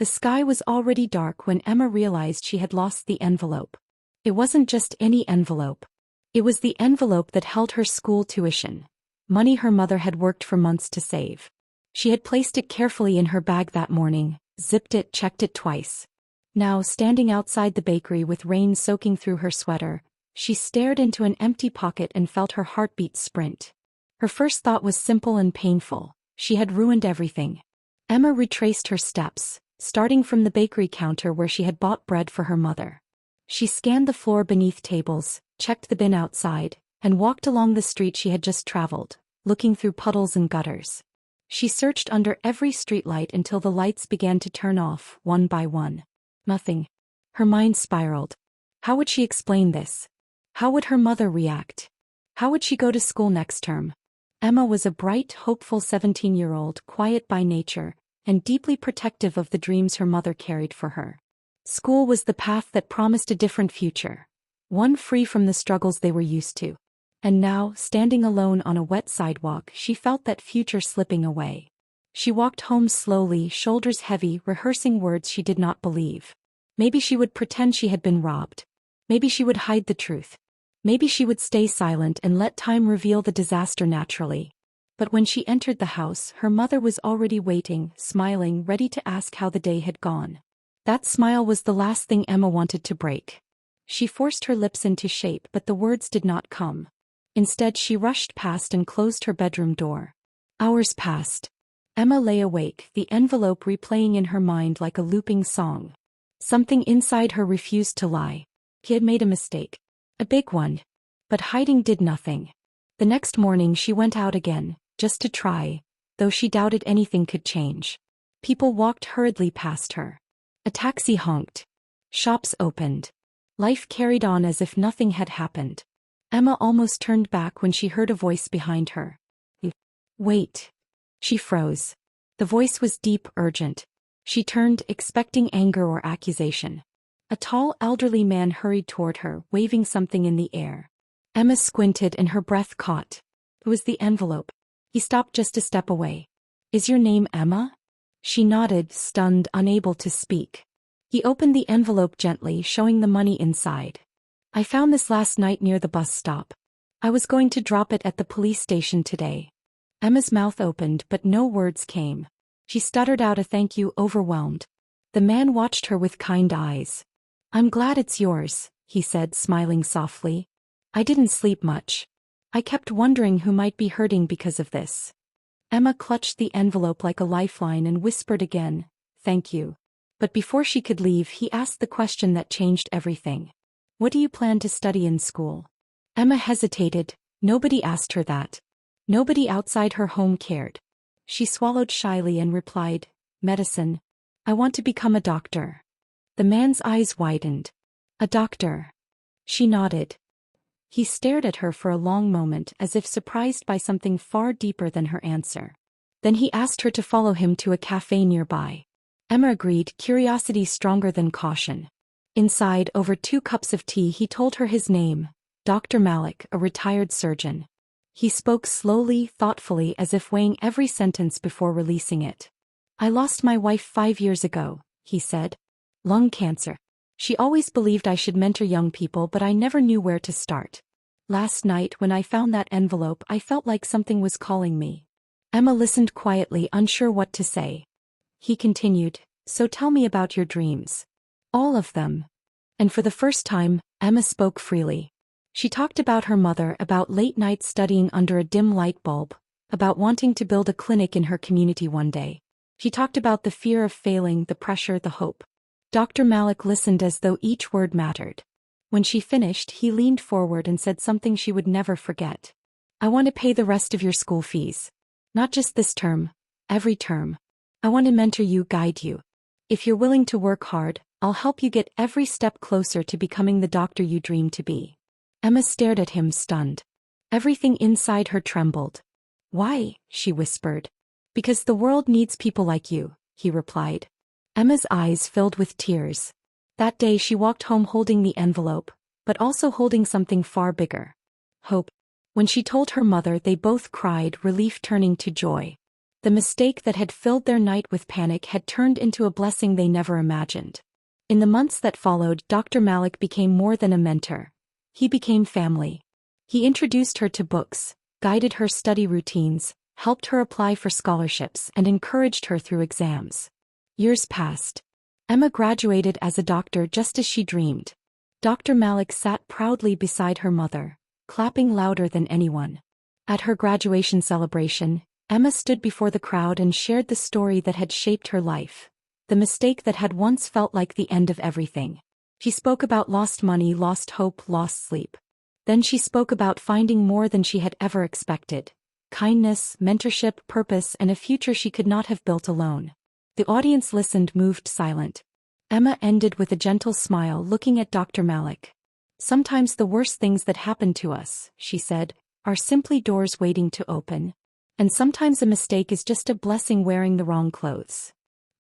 The sky was already dark when Emma realized she had lost the envelope. It wasn't just any envelope. It was the envelope that held her school tuition, money her mother had worked for months to save. She had placed it carefully in her bag that morning, zipped it, checked it twice. Now, standing outside the bakery with rain soaking through her sweater, she stared into an empty pocket and felt her heartbeat sprint. Her first thought was simple and painful. She had ruined everything. Emma retraced her steps, starting from the bakery counter where she had bought bread for her mother. She scanned the floor beneath tables, checked the bin outside, and walked along the street she had just traveled, looking through puddles and gutters. She searched under every streetlight until the lights began to turn off, one by one. Nothing. Her mind spiraled. How would she explain this? How would her mother react? How would she go to school next term? Emma was a bright, hopeful 17-year-old, quiet by nature, and deeply protective of the dreams her mother carried for her. School was the path that promised a different future, one free from the struggles they were used to. And now, standing alone on a wet sidewalk, she felt that future slipping away. She walked home slowly, shoulders heavy, rehearsing words she did not believe. Maybe she would pretend she had been robbed. Maybe she would hide the truth. Maybe she would stay silent and let time reveal the disaster naturally. But when she entered the house, her mother was already waiting, smiling, ready to ask how the day had gone. That smile was the last thing Emma wanted to break. She forced her lips into shape, but the words did not come. Instead, she rushed past and closed her bedroom door. Hours passed. Emma lay awake, the envelope replaying in her mind like a looping song. Something inside her refused to lie. He had made a mistake. A big one. But hiding did nothing. The next morning she went out again, just to try, though she doubted anything could change. People walked hurriedly past her. A taxi honked. Shops opened. Life carried on as if nothing had happened. Emma almost turned back when she heard a voice behind her. Wait. She froze. The voice was deep, urgent. She turned, expecting anger or accusation. A tall, elderly man hurried toward her, waving something in the air. Emma squinted and her breath caught. It was the envelope. He stopped just a step away. Is your name Emma? She nodded, stunned, unable to speak. He opened the envelope gently, showing the money inside. I found this last night near the bus stop. I was going to drop it at the police station today. Emma's mouth opened, but no words came. She stuttered out a thank you, overwhelmed. The man watched her with kind eyes. I'm glad it's yours, he said, smiling softly. I didn't sleep much. I kept wondering who might be hurting because of this. Emma clutched the envelope like a lifeline and whispered again, thank you. But before she could leave, he asked the question that changed everything. What do you plan to study in school? Emma hesitated. Nobody asked her that. Nobody outside her home cared. She swallowed shyly and replied, medicine. I want to become a doctor. The man's eyes widened. A doctor. She nodded. He stared at her for a long moment as if surprised by something far deeper than her answer. Then he asked her to follow him to a cafe nearby. Emma agreed, curiosity stronger than caution. Inside, over 2 cups of tea, he told her his name, Dr. Malik, a retired surgeon. He spoke slowly, thoughtfully, as if weighing every sentence before releasing it. I lost my wife 5 years ago, he said. Lung cancer. She always believed I should mentor young people, but I never knew where to start. Last night, when I found that envelope, I felt like something was calling me. Emma listened quietly, unsure what to say. He continued, so tell me about your dreams. All of them. And for the first time, Emma spoke freely. She talked about her mother, about late nights studying under a dim light bulb, about wanting to build a clinic in her community one day. She talked about the fear of failing, the pressure, the hope. Dr. Malik listened as though each word mattered. When she finished, he leaned forward and said something she would never forget. I want to pay the rest of your school fees. Not just this term, every term. I want to mentor you, guide you. If you're willing to work hard, I'll help you get every step closer to becoming the doctor you dream to be. Emma stared at him, stunned. Everything inside her trembled. Why? She whispered. Because the world needs people like you, he replied. Emma's eyes filled with tears. That day she walked home holding the envelope, but also holding something far bigger. Hope. When she told her mother, they both cried, relief turning to joy. The mistake that had filled their night with panic had turned into a blessing they never imagined. In the months that followed, Dr. Malik became more than a mentor. He became family. He introduced her to books, guided her study routines, helped her apply for scholarships, and encouraged her through exams. Years passed. Emma graduated as a doctor just as she dreamed. Dr. Malik sat proudly beside her mother, clapping louder than anyone. At her graduation celebration, Emma stood before the crowd and shared the story that had shaped her life. The mistake that had once felt like the end of everything. She spoke about lost money, lost hope, lost sleep. Then she spoke about finding more than she had ever expected. Kindness, mentorship, purpose, and a future she could not have built alone. The audience listened, moved, silent. Emma ended with a gentle smile, looking at Dr. Malik. "Sometimes the worst things that happen to us," she said, "are simply doors waiting to open. And sometimes a mistake is just a blessing wearing the wrong clothes."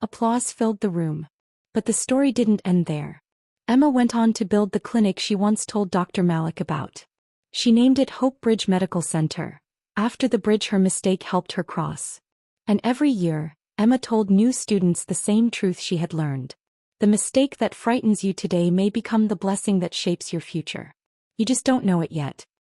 Applause filled the room. But the story didn't end there. Emma went on to build the clinic she once told Dr. Malik about. She named it Hope Bridge Medical Center, after the bridge her mistake helped her cross. And every year, Emma told new students the same truth she had learned. The mistake that frightens you today may become the blessing that shapes your future. You just don't know it yet.